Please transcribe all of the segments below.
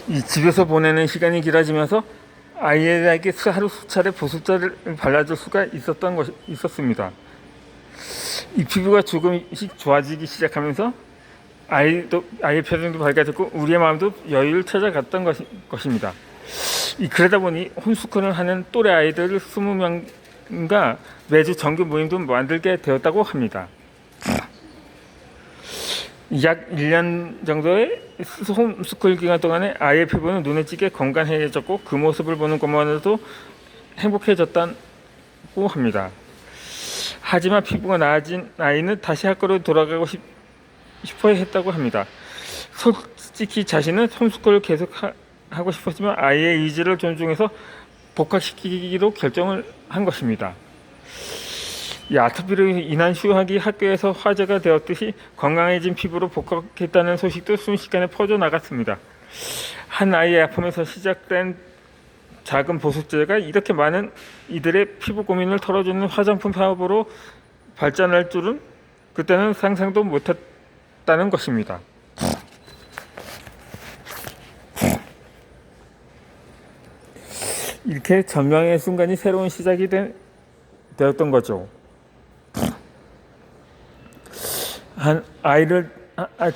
이 집에서 보내는 시간이 길어지면서 아이에게 하루 수차례 보습제를 발라줄 수가 있었습니다. 이 피부가 조금씩 좋아지기 시작하면서 아이의 표정도 밝아졌고 우리의 마음도 여유를 찾아갔던 것입니다. 그러다 보니 홈스쿨을 하는 또래 아이들 20명과 매주 정규 모임도 만들게 되었다고 합니다. 약 1년 정도의 홈스쿨 기간 동안에 아이의 피부는 눈에 띄게 건강해졌고 그 모습을 보는 것만으로도 행복해졌다고 합니다. 하지만 피부가 나아진 아이는 다시 학교로 돌아가고 싶어 했다고 합니다. 솔직히 자신은 홈스쿨을 계속 하고 싶었지만 아이의 의지를 존중해서 복학시키기로 결정을 한 것입니다. 아토피로 인한 휴학이 학교에서 화제가 되었듯이 건강해진 피부로 복학했다는 소식도 순식간에 퍼져나갔습니다. 한 아이의 아픔에서 시작된 작은 보습제가 이렇게 많은 이들의 피부 고민을 털어주는 화장품 사업으로 발전할 줄은 그때는 상상도 못했다는 것입니다. 이렇게 전망의 순간이 새로운 시작이 되었던 거죠. 한 아이를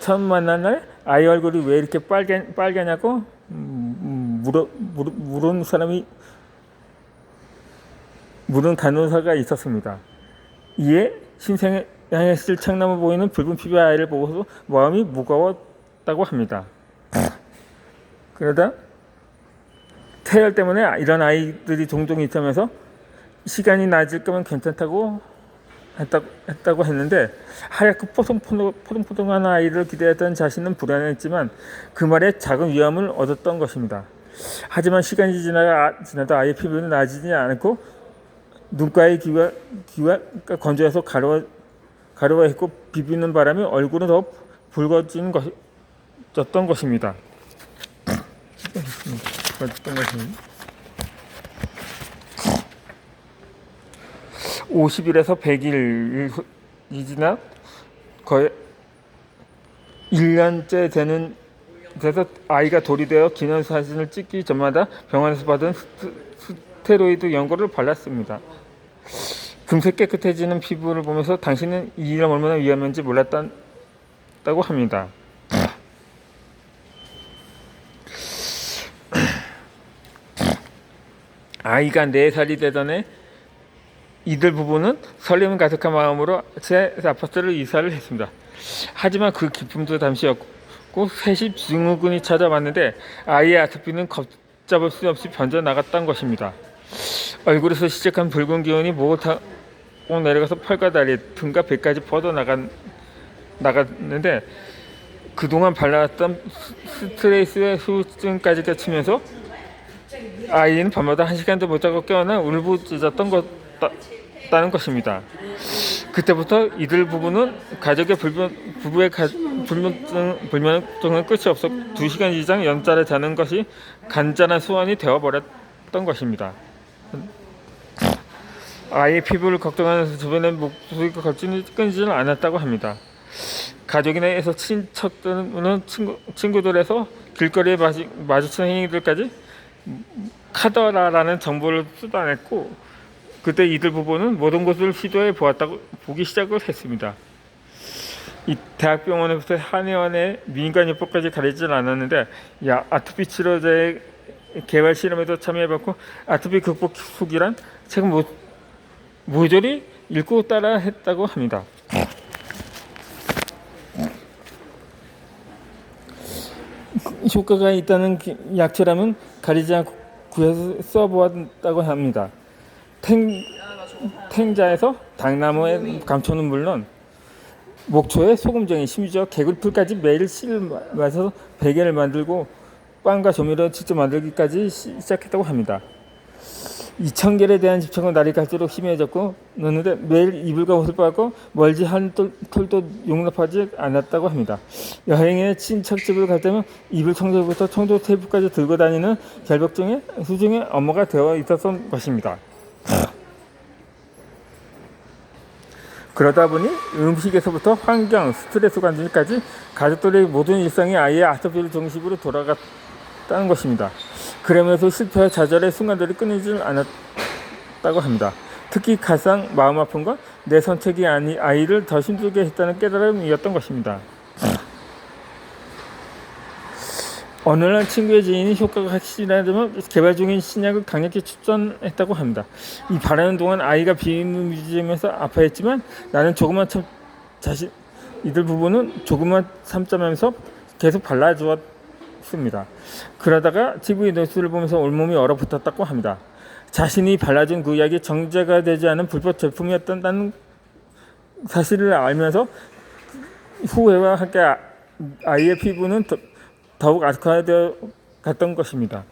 처음 만난 날 아이 얼굴이 왜 이렇게 빨개냐고 물은 간호사가 있었습니다. 이에 신생에 실창나무 보이는 붉은 피부의 아이를 보고서 마음이 무거웠다고 합니다. 그러다 태열 때문에 이런 아이들이 종종 있으면서 시간이 낮을 거면 괜찮다고 했다고 했는데 하얗고 포동포동한 아이를 기대했던 자신은 불안했지만 그 말에 작은 위안을 얻었던 것입니다. 하지만 시간이 지나도 아이의 피부는 나아지지 않았고 눈가의 귀가 건조해서 가려워했고 비비는 바람에 얼굴은 더 붉어졌던 것입니다. 50일에서 100일이 지나 거의 1년째 돼서 아이가 돌이 되어 기념사진을 찍기 전마다 병원에서 받은 스테로이드 연고를 발랐습니다. 금세 깨끗해지는 피부를 보면서 당신은 이 일이 얼마나 위험한지 몰랐다고 합니다. 아이가 4살이 되던 해 이들 부부는 설렘 가득한 마음으로 새 아파트를 이사를 했습니다. 하지만 그 기쁨도 잠시였고 셋이 증후군이 찾아왔는데 아이의 아토피는 걷잡을 수 없이 번져나갔던 것입니다. 얼굴에서 시작한 붉은 기운이 목을 타고 내려가서 팔과 다리, 등과 배까지 뻗어나갔는데 그동안 발라왔던 스트레스의 후유증까지 겹치면서 아이는 밤마다 1시간도 못 자고 깨어나 울부짖었던 다는 것입니다. 그때부터 이들 부부는 가족의 부부의 불면증은 끝이 없어 2시간 이상 연달아 자는 것이 간절한 소원이 되어버렸던 것입니다. 아이의 피부를 걱정하면서 주변의 목소리가 끊이지는 않았다고 합니다. 가족이 내에서 친척들은 친구들에서 길거리에 마주치는 행위들까지 카더라라는 정보를 쏟아냈고 그때 이들 부부는 모든 것을 시도해 보기 시작을 했습니다. 이 대학병원에부터 한의원의 민간요법까지 가리질 않았는데 아토피 치료제의 개발 실험에도 참여해봤고 아토피 극복 후기란 책은 모조리 읽고 따라 했다고 합니다. 효과가 있다는 약초라면 가리지 않고 구해서 써보았다고 합니다. 탱자에서 당나무의 감초는 물론 목초에 소금쟁이, 심지어 개굴풀까지 매일 씨를 마셔서 베개를 만들고 빵과 조미료 직접 만들기까지 시작했다고 합니다. 2,000개에 대한 집착은 날이 갈수록 심해졌고 는데 매일 이불과 옷을 빨고 멀지 한 톨도 용납하지 않았다고 합니다. 여행에 친척집을 갈 때면 이불 청소부터 청소 테이프까지 들고 다니는 결벽증의 수중의 엄마가 되어 있었던 것입니다. 그러다 보니 음식에서부터 환경, 스트레스 관리까지 가족들의 모든 일상이 아이의 아토피를 중심으로 돌아갔다는 것입니다. 그러면서 실패와 좌절의 순간들이 끊이지 않았다고 합니다. 특히 가장 마음 아픈 건 내 선택이 아이를 더 힘들게 했다는 깨달음이었던 것입니다. 어느 날 친구의 지인이 효과가 확실하다며 개발 중인 신약을 강력히 추천했다고 합니다. 이 바라는 동안 아이가 비무지면서 아파했지만 나는 조금만 이들 부부는 조금만 참자면서 계속 발라주었습니다. 그러다가 TV 뉴스를 보면서 온몸이 얼어붙었다고 합니다. 자신이 발라준 그 약이 정제가 되지 않은 불법 제품이었다는 사실을 알면서 후회와 함께 아이의 피부는 더욱 악화되어 갔던 것입니다.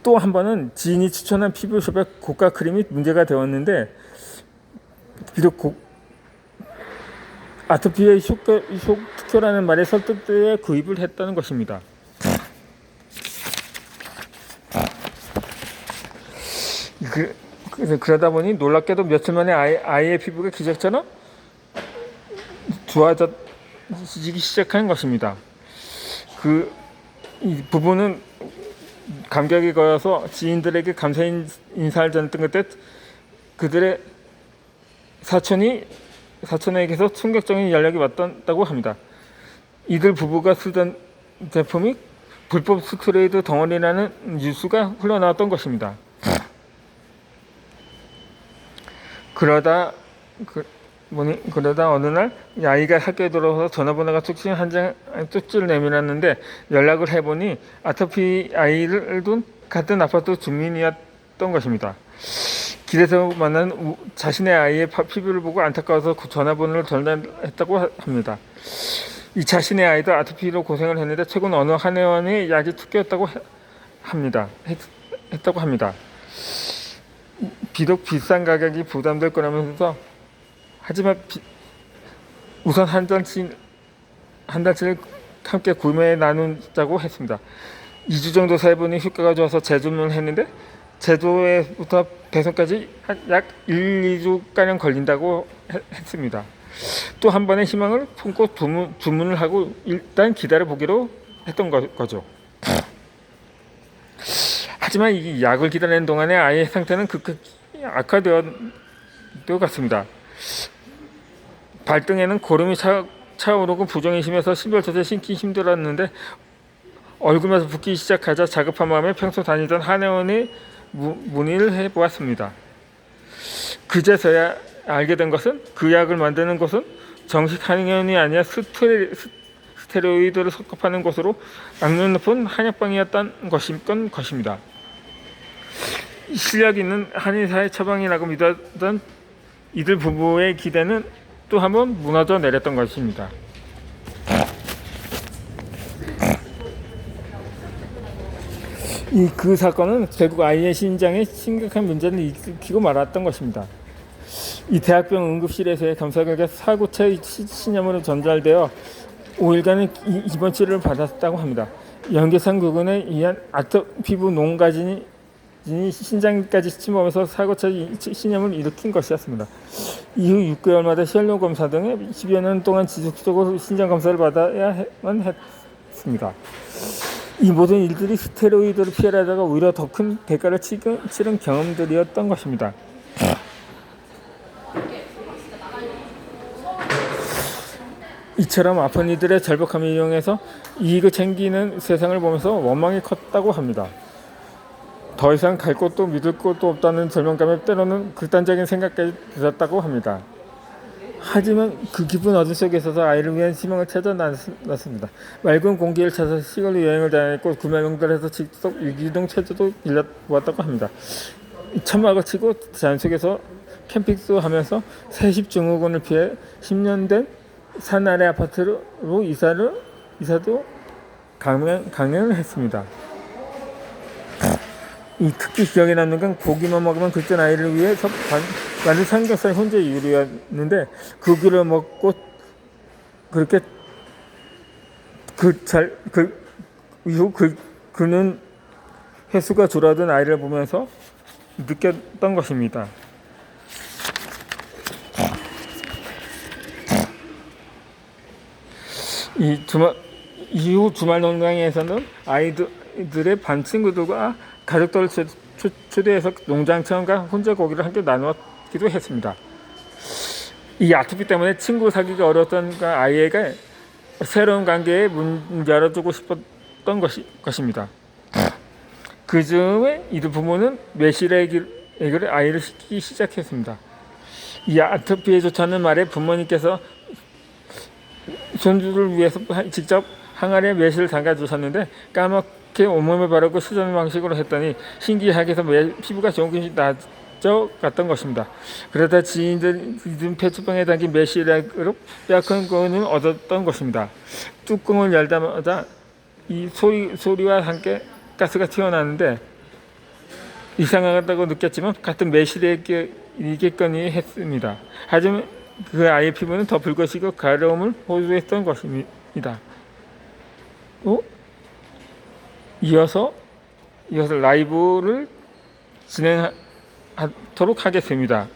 또 한 번은 지인이 추천한 피부숍의 고가 크림이 문제가 되었는데 비록 아토피의 특효라는 말에 설득되어 구입을 했다는 것입니다. 그러다 보니 놀랍게도 며칠 만에 아이의 피부가 기적처럼 좋아지기 시작한 것입니다. 이 부부는 감격에 걸어서 지인들에게 감사 인사를 전했던 그때 그들의 사촌에게서 충격적인 연락이 왔다고 합니다. 이들 부부가 쓰던 제품이 불법 스테로이드 덩어리라는 뉴스가 흘러나왔던 것입니다. 그러다 어느 날 아이가 학교에 들어와서 전화번호가 한 장 쪽지를 내밀었는데 연락을 해보니 아토피 아이를 둔 같은 아파트 주민이었던 것입니다. 길에서 만난 자신의 아이의 피부를 보고 안타까워서 전화번호를 전달했다고 합니다. 이 자신의 아이도 아토피로 고생을 했는데 최근 어느 한의원의 약이 특효였다고 했다고 합니다. 비록 비싼 가격이 부담될 거라면서 하지만 우선 한 달치를 함께 구매해 나누자고 했습니다. 2주 정도 사용해보니 효과가 좋아서 재주문을 했는데 제조에부터 배송까지 약 1, 2주가량 걸린다고 했습니다. 또 한 번의 희망을 품고 주문을 하고 일단 기다려보기로 했던 거죠. 하지만 이 약을 기다리는 동안에 아이의 상태는 급격히 악화되어 갔습니다. 발등에는 고름이 차오르고 부종이 심해서 신별조제 신기 힘들었는데 얼굴에서 붓기 시작하자 자급한 마음에 평소 다니던 한의원에 문의를 해보았습니다. 그제서야 알게 된 것은 그 약을 만드는 곳은 정식 한의원이 아니라 스테로이드를 섞어 파는 곳으로 악명 높은 한약방이었던 것입니다. 실력 있는 한의사의 처방이라고 믿었던 이들 부부의 기대는 또 한 번 무너져 내렸던 것입니다. 그 사건은 결국 아이의 신장에 심각한 문제를 일으키고 말았던 것입니다. 이 대학병 응급실에서의 검사 결과 사고체 신염으로 전달되어 5일간의 입원 치료를 받았다고 합니다. 연계상 부근에 의한 피부 농가진이 신장까지 침범해서 사고체 신염을 일으킨 것이었습니다. 이후 6개월마다 혈뇨 검사 등의 10여 년 동안 지속적으로 신장 검사를 받아야만 했습니다. 이 모든 일들이 스테로이드를 피하려다가 오히려 더 큰 대가를 치른 경험들이었던 것입니다. 이처럼 아픈 이들의 절박함을 이용해서 이익을 챙기는 세상을 보면서 원망이 컸다고 합니다. 더 이상 갈 곳도 믿을 곳도 없다는 절망감에 때로는 극단적인 생각까지 들었다고 합니다. 하지만 그 깊은 어둠 속에 있어서 아이를 위한 희망을 찾아 나섰습니다. 맑은 공기를 찾아서 시골로 여행을 다녔고 구매명절에서 직접 유기농 채소도 일러보았다고 합니다. 천막을 치고 자연속에서 캠핑도 하면서 세습 증후군을 피해 10년 된 산 아래 아파트로 이사도 강행을 했습니다. 특히 기억에 남는 건 고기만 먹으면 긁던 아이를 위해서 만든 삼겹살 혼자 요리였는데 그 귤을 먹고 그렇게 이후 그는 횟수가 줄어든 아이를 보면서 느꼈던 것입니다. 이 주말 이후 주말 농장에서는 아이들의 반 친구들과 가족들을 초대해서 농장 체험과 혼자 고기를 함께 나누기도 했습니다. 이 아토피 때문에 친구 사귀기 어려웠던 아이에게 새로운 관계에 문 열어주고 싶었던 것입니다. 그 즈음에 이들 부모는 매실액을 아이를 시키기 시작했습니다. 이 아토피에 좋다는 말에 부모님께서 손주를 위해서 직접 항아리에 매실을 담가주셨는데 까맣게 온몸에 바르고 수전 방식으로 했더니 신기하게 해서 피부가 조금씩 나아졌던 것입니다. 그러다 지인들 페트병에 담긴 매실액으로 약한 거는 얻었던 것입니다. 뚜껑을 열자마자 이 소리와 함께 가스가 튀어나오는데 이상하다고 느꼈지만 같은 매실액이겠거니 했습니다. 하지만 그 아이의 피부는 더 붉어지고 가려움을 호소했던 것입니다. 이어서 라이브를 진행하도록 하겠습니다.